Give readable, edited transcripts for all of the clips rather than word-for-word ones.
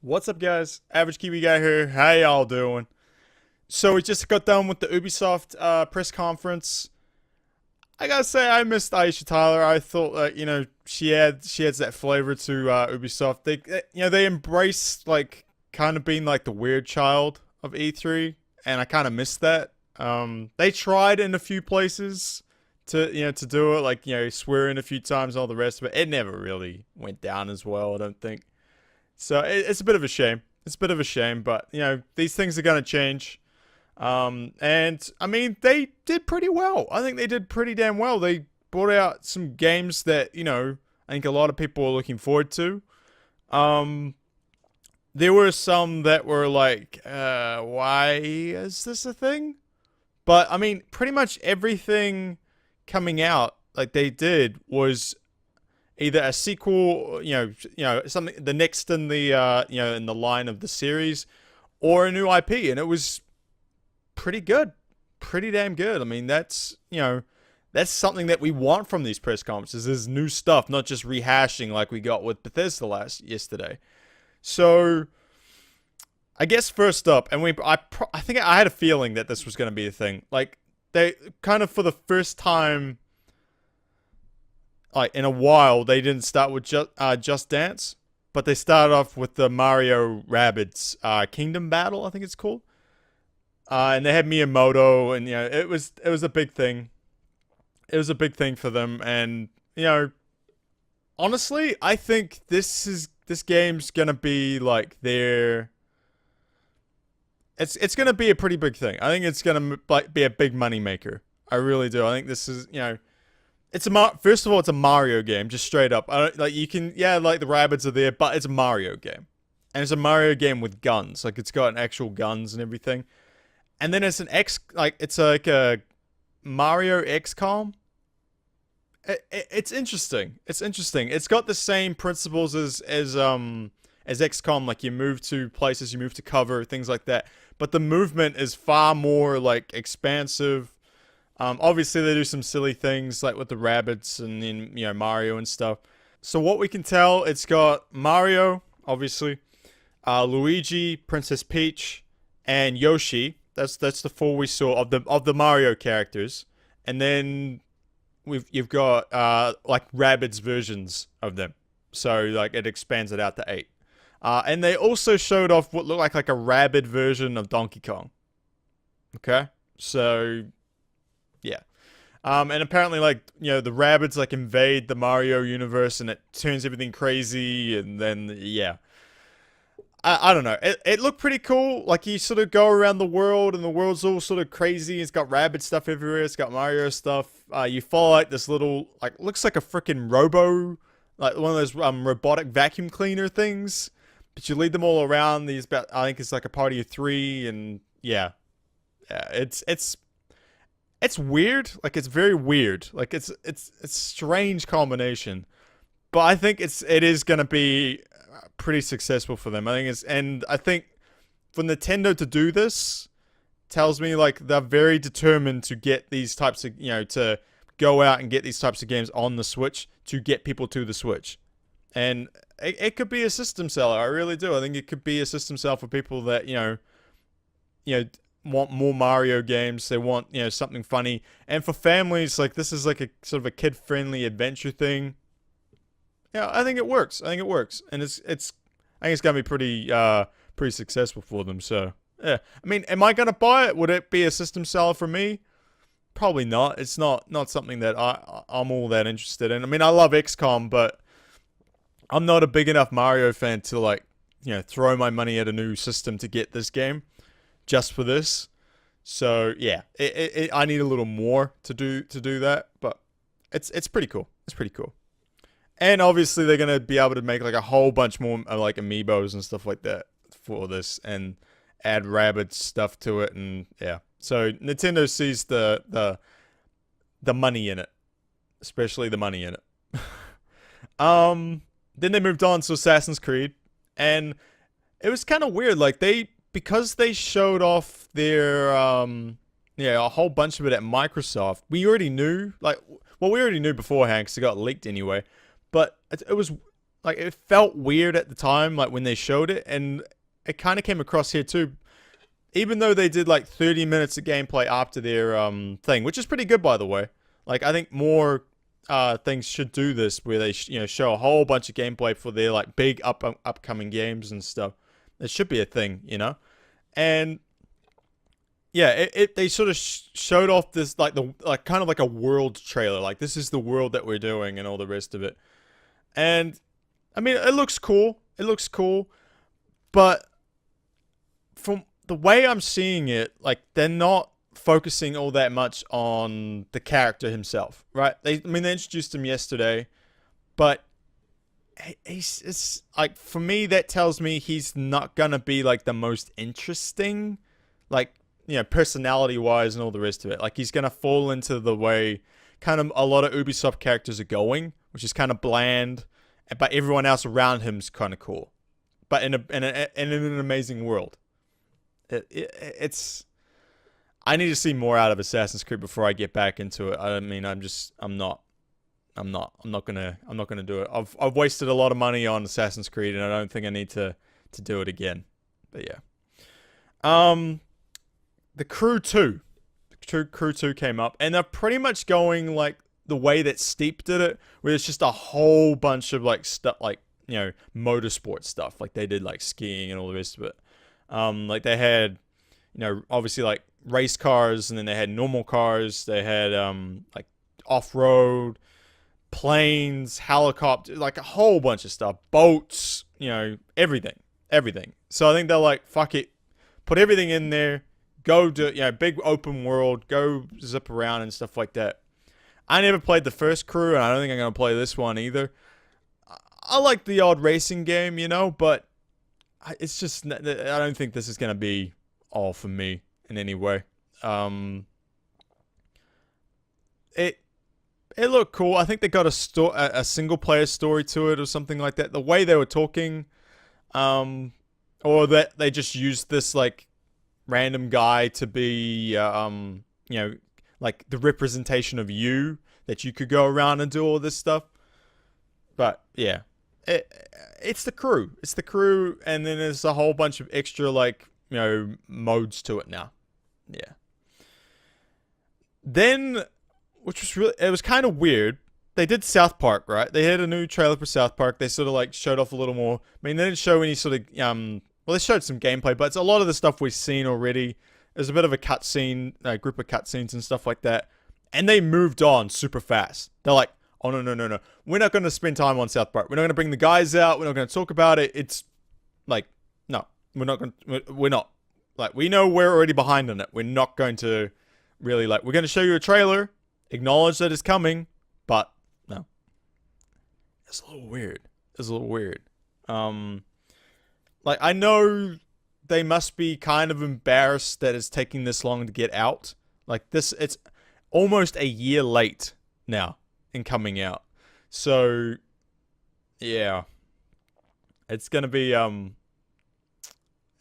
What's up, guys? Average Kiwi Guy here. How y'all doing? So we just got done with the Ubisoft press conference. I gotta say, I missed Aisha Tyler. I thought that she adds that flavor to Ubisoft. They embrace like kind of being like the weird child of E3, and I kind of missed that. They tried in a few places to do it, like swearing a few times, and all the rest, but it never really went down as well. I don't think. So it's a bit of a shame. It's a bit of a shame, but these things are gonna change. And I mean, they did pretty well. I think they did pretty damn well. They brought out some games that I think a lot of people are looking forward to. Um, there were some that were like, why is this a thing? But I mean, pretty much everything coming out like they did was either a sequel, something the next in the in the line of the series, or a new IP, and it was pretty good, pretty damn good. I mean, that's something that we want from these press conferences is new stuff, not just rehashing like we got with Bethesda yesterday. So I guess first up, and I think I had a feeling that this was going to be a thing. Like they kind of for the first time like in a while, they didn't start with Just Dance, but they started off with the Mario Rabbids Kingdom Battle, I think it's called. And they had Miyamoto, and it was a big thing. It was a big thing for them, and honestly, I think this game's gonna be like their. It's gonna be a pretty big thing. I think it's gonna like be a big money maker. I really do. I think this is first of all, it's a Mario game, just straight up. I don't, like you can, like the rabbits are there, but it's a Mario game, and it's a Mario game with guns. Like it's got actual guns and everything, and then it's it's like a Mario XCOM. It's interesting. It's interesting. It's got the same principles as XCOM. Like you move to places, you move to cover, things like that. But the movement is far more like expansive. Obviously, they do some silly things like with the rabbits and then Mario and stuff. So what we can tell, it's got Mario, obviously, Luigi, Princess Peach, and Yoshi. That's the four we saw of the Mario characters, and then you've got like Rabbids versions of them. So like it expands it out to 8. And they also showed off what looked like a Rabbid version of Donkey Kong. Okay, so. Yeah. And apparently, like, the rabbits, like, invade the Mario universe and it turns everything crazy. And then, yeah. I don't know. It looked pretty cool. Like, you sort of go around the world and the world's all sort of crazy. It's got rabbit stuff everywhere. It's got Mario stuff. You follow, like, this little, like, looks like a freaking like, one of those robotic vacuum cleaner things. But you lead them all around. I think it's like a party of 3. And, yeah. Yeah, it's weird. Like it's very weird. Like it's a strange combination. But I think it is gonna be pretty successful for them. I think for Nintendo to do this tells me like they're very determined to get these types of to go out and get these types of games on the Switch to get people to the Switch. And it could be a system seller. I really do. I think it could be a system seller for people that want more Mario games. They want something funny, and for families, like this is like a sort of a kid-friendly adventure thing. Yeah, I think it works. And I think it's gonna be pretty successful for them. So yeah, I mean, am I gonna buy it? Would it be a system seller for me? Probably not. It's not something that I'm all that interested in. I mean, I love XCOM, but I'm not a big enough Mario fan to like throw my money at a new system to get this game just for this. So yeah, I need a little more to do that, but it's pretty cool. It's pretty cool. And obviously they're gonna be able to make like a whole bunch more like amiibos and stuff like that for this, and add rabbit stuff to it, and yeah. So Nintendo sees the money in it, especially the money in it. Then they moved on to Assassin's Creed, and it was kind of weird. Like because they showed off their a whole bunch of it at Microsoft. We already knew beforehand because it got leaked anyway. But it was like it felt weird at the time, like when they showed it, and it kind of came across here too. Even though they did like 30 minutes of gameplay after their thing, which is pretty good by the way. Like I think more things should do this where they show a whole bunch of gameplay for their like big upcoming games and stuff. It should be a thing, and yeah, they sort of showed off this like kind of like a world trailer, like this is the world that we're doing and all the rest of it. And I mean, it looks cool. It looks cool, but from the way I'm seeing it, like they're not focusing all that much on the character himself, right? They introduced him yesterday, but it's like for me that tells me he's not gonna be like the most interesting, like personality wise and all the rest of it. Like he's gonna fall into the way kind of a lot of Ubisoft characters are going, which is kind of bland, but everyone else around him's kind of cool, but in an amazing world. It's I need to see more out of Assassin's Creed before I get back into it. I mean, I'm not gonna do it. I've wasted a lot of money on Assassin's Creed, and I don't think I need to do it again. But yeah, the Crew 2, Crew 2 came up, and they're pretty much going like the way that Steep did it, where it's just a whole bunch of like stuff, like motorsport stuff, like they did like skiing and all the rest of it. Like they had, obviously like race cars, and then they had normal cars. They had like off-road, planes, helicopters, like a whole bunch of stuff, boats, everything. So I think they're like, fuck it, put everything in there, go do big open world, go zip around and stuff like that. I never played the first Crew, and I don't think I'm gonna play this one either. I like the odd racing game, but it's just, I don't think this is going to be all for me in any way. It looked cool. I think they got a single player story to it or something like that. The way they were talking, or that they just used this like random guy to be, like the representation of you, that you could go around and do all this stuff. But yeah. It's the Crew. It's the Crew, and then there's a whole bunch of extra, like, modes to it now. Yeah. Then, it was kind of weird. They did South Park, right? They had a new trailer for South Park. They sort of, like, showed off a little more. I mean, they didn't show any sort of, well, they showed some gameplay, but it's a lot of the stuff we've seen already. There's a bit of a cutscene, a group of cutscenes and stuff like that. And they moved on super fast. They're like, oh, no. We're not going to spend time on South Park. We're not going to bring the guys out. We're not going to talk about it. It's like, no, we're not. Like, we know we're already behind on it. We're not going to really, like, we're going to show you a trailer, acknowledge that it's coming, but no. It's a little weird. Like, I know they must be kind of embarrassed that it's taking this long to get out. Like, it's almost a year late now in coming out. So yeah, it's gonna be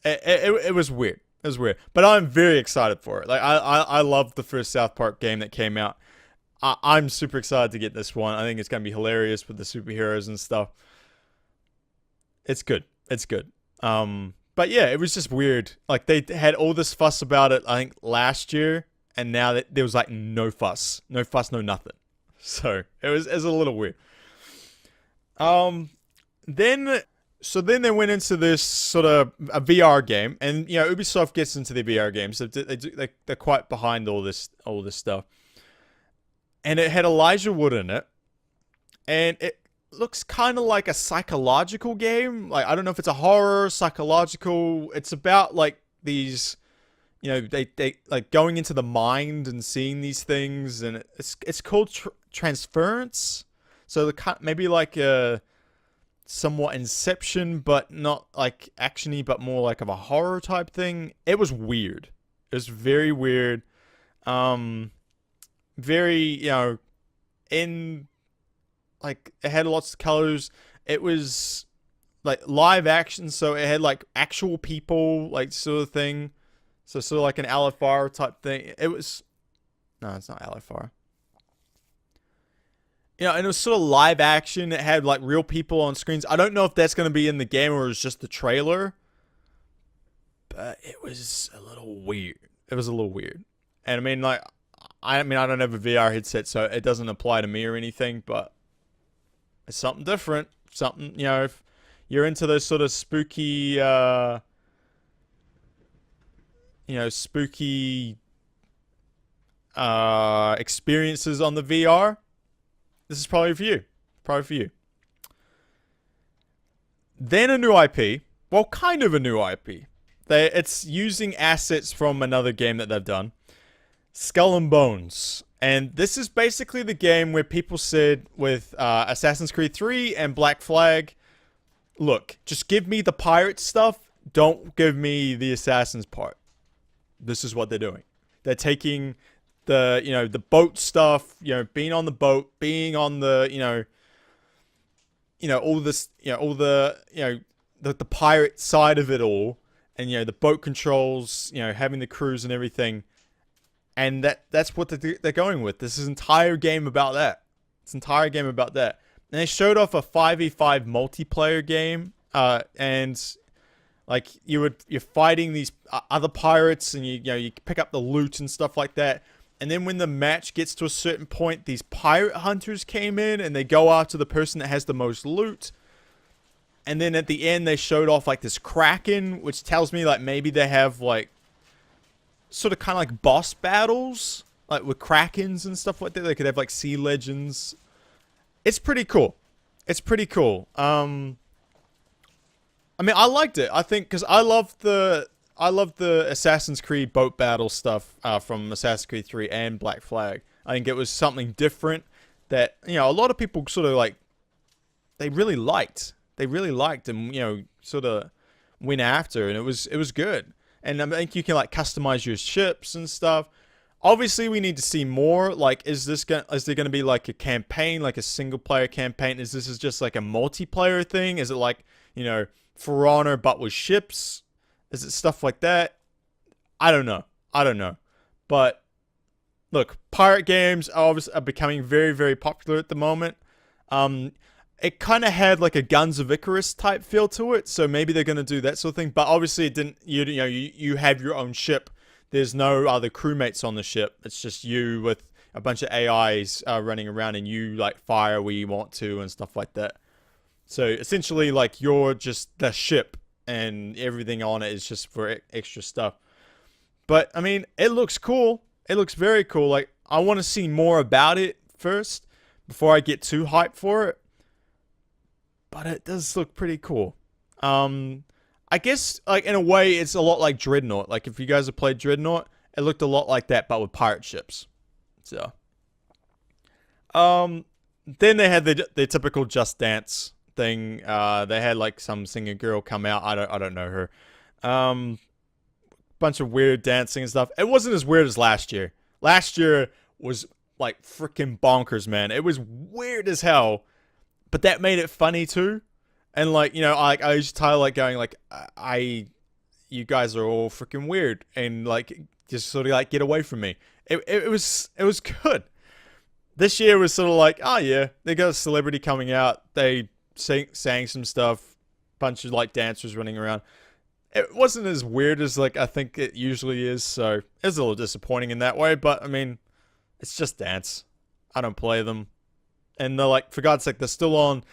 it was weird. It was weird, but I'm very excited for it. Like I love the first South Park game that came out. I'm super excited to get this one. I think it's gonna be hilarious with the superheroes and stuff. It's good. But yeah, it was just weird. Like they had all this fuss about it, I think last year, and now that there was like no fuss, no nothing. So it was a little weird. Then they went into this sort of a VR game, and Ubisoft gets into the VR games. So they're quite behind all this stuff. And it had Elijah Wood in it, and it looks kind of like a psychological game. Like I don't know if it's a horror, psychological. It's about like these. They like going into the mind and seeing these things, and it's called Transference. So maybe like a somewhat Inception, but not like actiony, but more like of a horror type thing. It was weird. It was very weird. Very in like it had lots of colors. It was like live action, so it had like actual people, like sort of thing. So sort of like an LFR type thing. It was... No, it's not LFR. and it was sort of live action. It had like real people on screens. I don't know if that's going to be in the game or it's just the trailer, but it was a little weird. It was a little weird. And I mean, like, I don't have a VR headset, so it doesn't apply to me or anything, but it's something different. Something, if you're into those sort of spooky, spooky experiences on the VR, this is probably for you. Probably for you. Then a new IP. Well, kind of a new IP. It's using assets from another game that they've done. Skull and Bones. And this is basically the game where people said with Assassin's Creed 3 and Black Flag, look, just give me the pirate stuff. Don't give me the assassins part. This is what they're doing. They're taking the boat stuff, being on the boat, being on the, all this, all the pirate side of it all, and the boat controls, having the crews and everything, and that's what they're going with. This is entire game about that. It's an entire game about that. And they showed off a 5v5 multiplayer game, and like you're fighting these other pirates, and you pick up the loot and stuff like that. And then when the match gets to a certain point, these pirate hunters came in and they go after the person that has the most loot. And then at the end, they showed off like this kraken, which tells me like maybe they have like sort of kind of like boss battles, like with krakens and stuff like that. They could have like sea legends. It's pretty cool. It's pretty cool. I mean, I liked it. I think because I love the Assassin's Creed boat battle stuff from Assassin's Creed 3 and Black Flag. I think it was something different that, a lot of people sort of like, they really liked. They really liked and, sort of went after, and it was good. And I think you can like customize your ships and stuff. Obviously, we need to see more. Like, is there going to be like a campaign, like a single player campaign? Is this just like a multiplayer thing? Is it like, For Honor but with ships? Is it stuff like that? I don't know. But look, pirate games are becoming very, very popular at the moment. It kind of had like a Guns of Icarus type feel to it, so maybe they're going to do that sort of thing. But obviously, it didn't. You have your own ship. There's no other crewmates on the ship. It's just you with a bunch of AIs running around, and you like fire where you want to and stuff like that. So essentially, like you're just the ship, and everything on it is just for extra stuff. But I mean, it looks cool. It looks very cool. Like, I want to see more about it first before I get too hyped for it. But it does look pretty cool. I guess, like, in a way, it's a lot like Dreadnought. Like, if you guys have played Dreadnought, it looked a lot like that, but with pirate ships. So, then they had the typical Just Dance thing. They had like some singer girl come out. I don't know her. Bunch of weird dancing and stuff. It wasn't as weird as last year. Last year was like freaking bonkers, man. It was weird as hell, but that made it funny too. And like, I was tired like going like, you guys are all freaking weird, and like just sort of like get away from me. It was good. This year was sort of like, oh yeah, they got a celebrity coming out. They sang some stuff. Bunch of like dancers running around. It wasn't as weird as like I think it usually is, so it's a little disappointing in that way. But I mean, it's just dance. I don't play them, and they're like, for God's sake, they're still on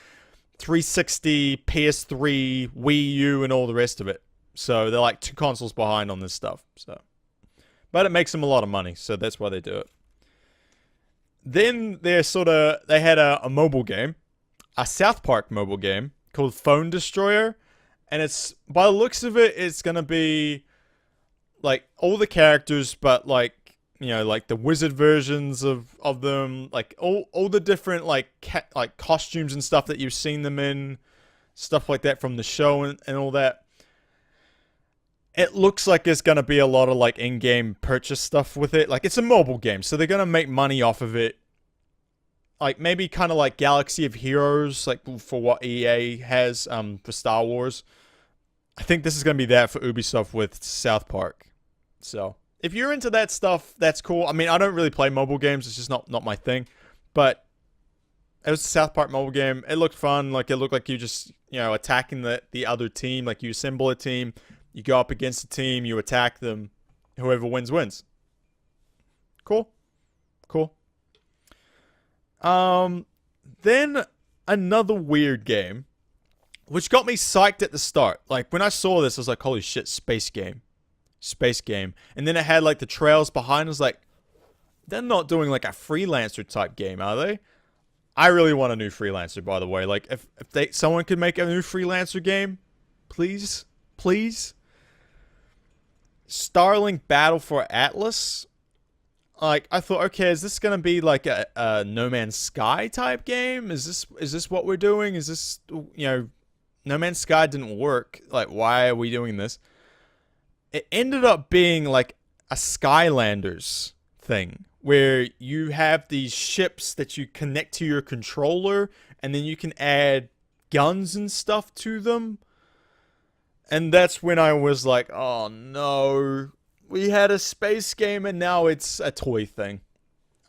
360, PS3, Wii U, and all the rest of it. So they're like 2 consoles behind on this stuff. So, but it makes them a lot of money, so that's why they do it. Then they had a mobile game, a South Park mobile game called Phone Destroyer. And it's, by the looks of it, it's going to be like all the characters, but like, like the wizard versions of them, like all the different like costumes and stuff that you've seen them in, stuff like that from the show and all that. It looks like there's going to be a lot of like in-game purchase stuff with it. Like, it's a mobile game, so they're going to make money off of it. Like, maybe kind of like Galaxy of Heroes, like for what EA has for Star Wars. I think this is going to be that for Ubisoft with South Park. So, if you're into that stuff, that's cool. I mean, I don't really play mobile games. It's just not my thing. But It was a South Park mobile game. It looked fun. Like it looked like you just attacking the other team. Like you assemble a team, you go up against a team, you attack them. Whoever wins wins. Cool, cool. Then another weird game, which got me psyched at the start. Like when I saw this, I was like, "Holy shit, space game, space game!" And then it had like the trails behind. I was like, "They're not doing like a freelancer type game, are they?" I really want a new freelancer, by the way. Like, if someone could make a new freelancer game, please, please. Starlink Battle for Atlas. Like, I thought, okay, is this gonna be like a No Man's Sky type game? Is this what we're doing? Is this No Man's Sky didn't work. Like, why are we doing this? It ended up being like a Skylanders thing, where you have these ships that you connect to your controller, and then you can add guns and stuff to them. And that's when I was like, oh no, we had a space game and now it's a toy thing.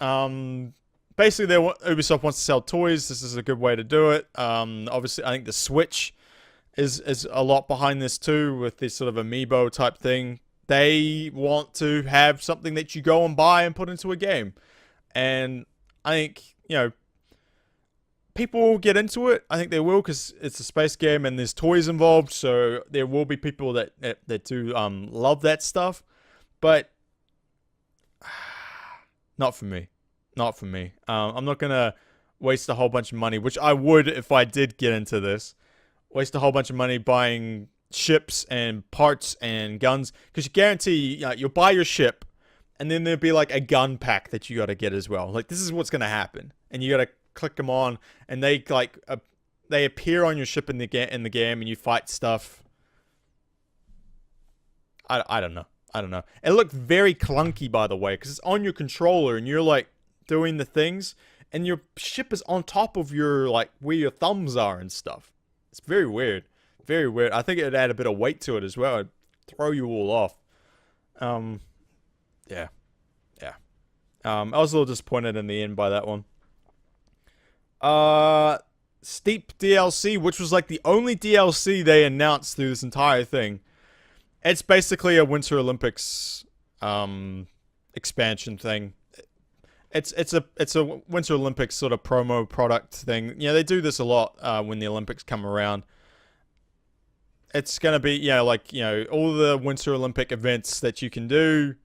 Basically, Ubisoft wants to sell toys. This is a good way to do it. Obviously, I think the Switch is a lot behind this too, with this sort of amiibo type thing. They want to have something that you go and buy and put into a game. And I think, people will get into it. I think they will, because it's a space game and there's toys involved. So there will be people that do love that stuff. But not for me. Not for me. I'm not going to waste a whole bunch of money, which I would if I did get into this. Waste a whole bunch of money buying ships and parts and guns, because you guarantee you'll buy your ship and then there'll be like a gun pack that you got to get as well. Like, this is what's going to happen, and you got to click them on, and they they appear on your ship in the game, and you fight stuff. I don't know. It looked very clunky, by the way, because it's on your controller and you're like doing the things, and your ship is on top of your, like, where your thumbs are and stuff. It's very weird. Very weird. I think it'd add a bit of weight to it as well. It'd throw you all off. Yeah. I was a little disappointed in the end by that one. Steep DLC, which was like the only DLC they announced through this entire thing. It's basically a Winter Olympics expansion thing. It's a Winter Olympics sort of promo product thing. They do this a lot when the Olympics come around. It's going to be, all the Winter Olympic events that you can do.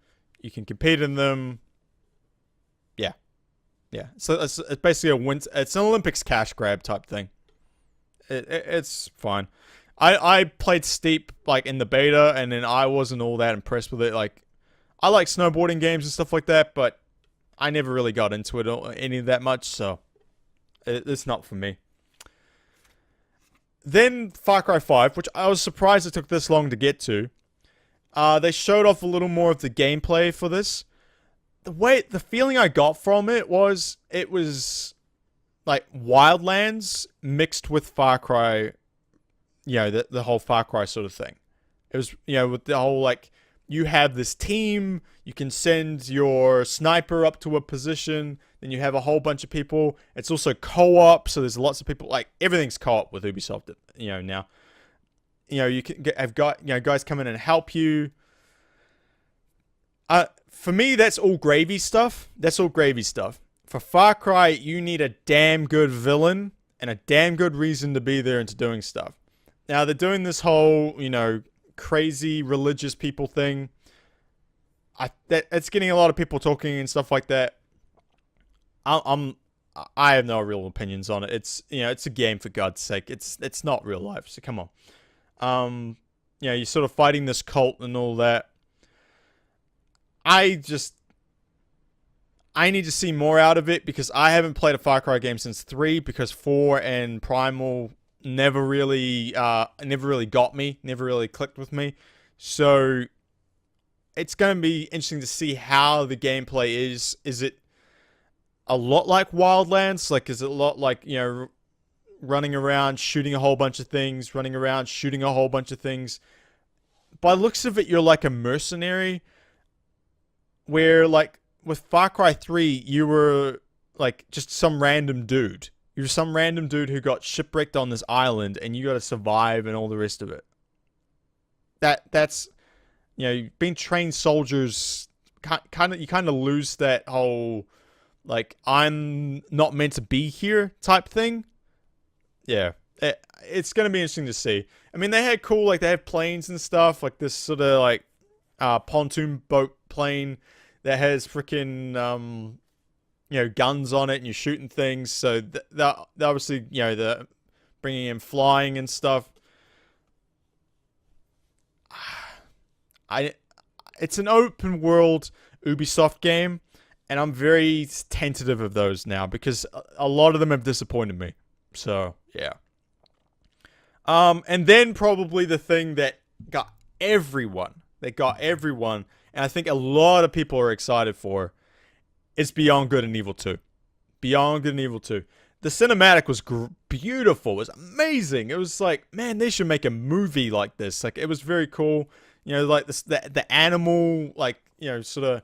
You can compete in them. Yeah. So it's basically it's an Olympics cash grab type thing. It's fine. I played Steep, like, in the beta, and then I wasn't all that impressed with it. Like, I like snowboarding games and stuff like that, but I never really got into it any of that much, so it's not for me. Then Far Cry 5, which I was surprised it took this long to get to. They showed off a little more of the gameplay for this. The feeling I got from it was like Wildlands mixed with Far Cry, the whole Far Cry sort of thing. It was, with the whole, like, you have this team, you can send your sniper up to a position, then you have a whole bunch of people. It's also co-op, so there's lots of people. Like, everything's co-op with Ubisoft, now. You can have guys come in and help you. For me, that's all gravy stuff. For Far Cry, you need a damn good villain and a damn good reason to be there and to doing stuff. Now, they're doing this whole, crazy religious people thing. It's getting a lot of people talking and stuff like that. I have no real opinions on it. It's it's a game, for God's sake. It's not real life, so come on. You're sort of fighting this cult and all that. I need to see more out of it, because I haven't played a Far Cry game since 3, because 4 and Primal never really got me, never really clicked with me. So it's going to be interesting to see how the gameplay is. Is it a lot like Wildlands? Like, is it a lot like, running around, shooting a whole bunch of things, running around, shooting a whole bunch of things? By the looks of it, you're like a mercenary, where, like, with Far Cry 3, you were like just some random dude. You're some random dude who got shipwrecked on this island, and you got to survive and all the rest of it. That's being trained soldiers. You kind of lose that whole like I'm not meant to be here type thing. Yeah, it's gonna be interesting to see. I mean, they had cool they have planes and stuff like this sort of like pontoon boat plane that has freaking guns on it and you're shooting things. So that obviously the bringing in flying and stuff. It's an open world Ubisoft game, and I'm very tentative of those now because a lot of them have disappointed me. So yeah. And then probably the thing that got everyone, and I think a lot of people are excited for, is Beyond Good and Evil 2. Beyond Good and Evil 2. The cinematic was beautiful. It was amazing. It was like, man, they should make a movie like this. Like, it was very cool. Like this, the animal, sort of,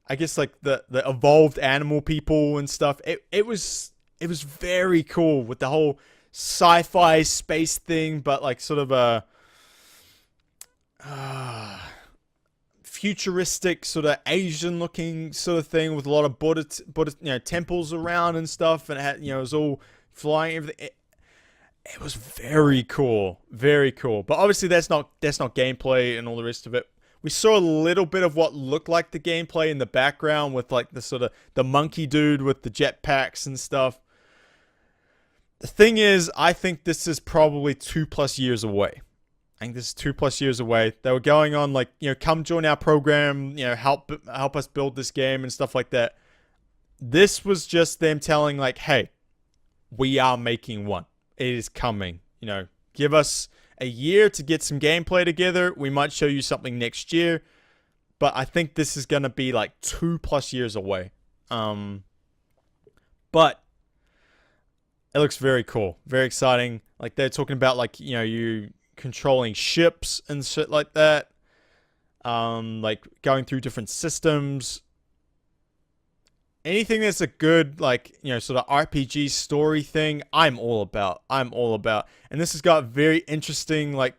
I guess, like the evolved animal people and stuff. It was very cool with the whole sci-fi space thing, but like sort of a futuristic sort of Asian looking sort of thing with a lot of Buddha temples around and stuff, and it had, it was all flying, everything. It was very cool, very cool. But obviously that's not gameplay and all the rest of it. We saw a little bit of what looked like the gameplay in the background with like the sort of the monkey dude with the jetpacks and stuff. The thing is, I think this is probably 2+ years away. I think this is 2+ years away. They were going on like, come join our program, help us build this game and stuff like that. This was just them telling like, hey, we are making one. It is coming. Give us a year to get some gameplay together. We might show you something next year. But I think this is going to be like 2+ years away. But it looks very cool. Very exciting. Like they're talking about like, you controlling ships and shit like that. Like going through different systems. Anything that's a good, like, sort of RPG story thing, I'm all about. And this has got very interesting, like,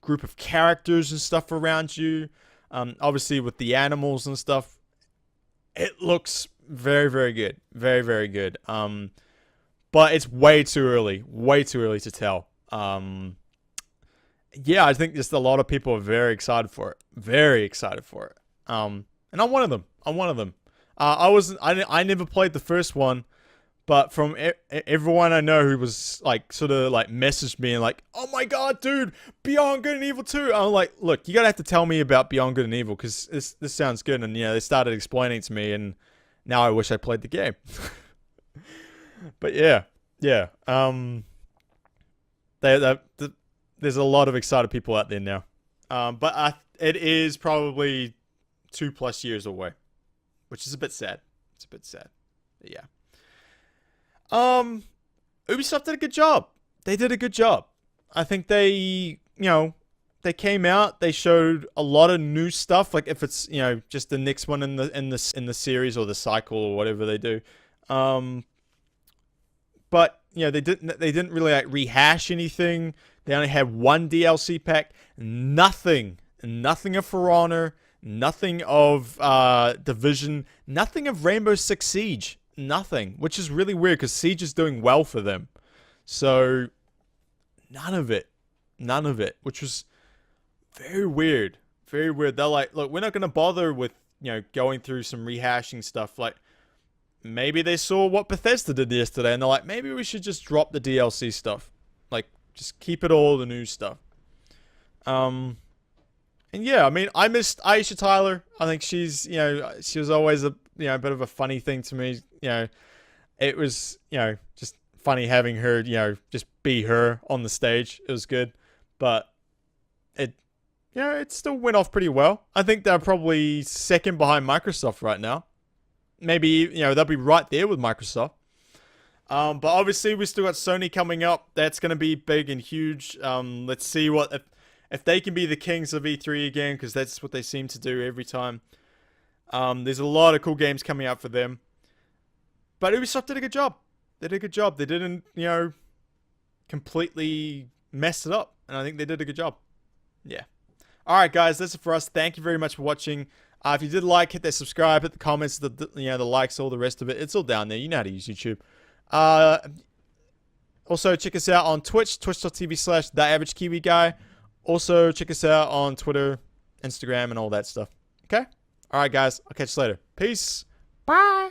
group of characters and stuff around you. Obviously with the animals and stuff. It looks very, very good. Very, very good. But it's way too early. Way too early to tell. Yeah, I think just a lot of people are very excited for it. Very excited for it. And I'm one of them. I never played the first one, but from everyone I know who was like sort of like messaged me and like, oh my god, dude, Beyond Good and Evil 2. I'm like, look, you gotta have to tell me about Beyond Good and Evil because this sounds good. And they started explaining to me, and now I wish I played the game. But yeah. There's a lot of excited people out there now. But it is probably 2+ years away. Which is a bit sad. It's a bit sad. But yeah. Ubisoft did a good job. They did a good job. I think they came out, they showed a lot of new stuff, like if it's, just the next one in the series or the cycle or whatever they do. But, they didn't really like rehash anything. They only had one DLC pack, nothing of For Honor, nothing of Division, nothing of Rainbow Six Siege, nothing, which is really weird because Siege is doing well for them. So none of it, which was very weird. They're like, look, we're not going to bother with, going through some rehashing stuff. Like, maybe they saw what Bethesda did yesterday and they're like, maybe we should just drop the DLC stuff. Like, just keep it all the new stuff. And yeah, I mean, I missed Aisha Tyler. I think she's, she was always a, bit of a funny thing to me. It was, just funny having her, just be her on the stage. It was good. But it still went off pretty well. I think they're probably second behind Microsoft right now. Maybe, they'll be right there with Microsoft. But obviously we still got Sony coming up. That's going to be big and huge. Let's see if they can be the kings of E3 again, because that's what they seem to do every time. There's a lot of cool games coming out for them. But Ubisoft did a good job. They did a good job. They didn't, completely mess it up. And I think they did a good job. Yeah. All right, guys, that's it for us. Thank you very much for watching. If you did like, hit that subscribe, hit the comments, the likes, all the rest of it. It's all down there. You know how to use YouTube. Also, check us out on Twitch, twitch.tv/TheAverageKiwiGuy. Also, check us out on Twitter, Instagram, and all that stuff. Okay? All right, guys. I'll catch you later. Peace. Bye.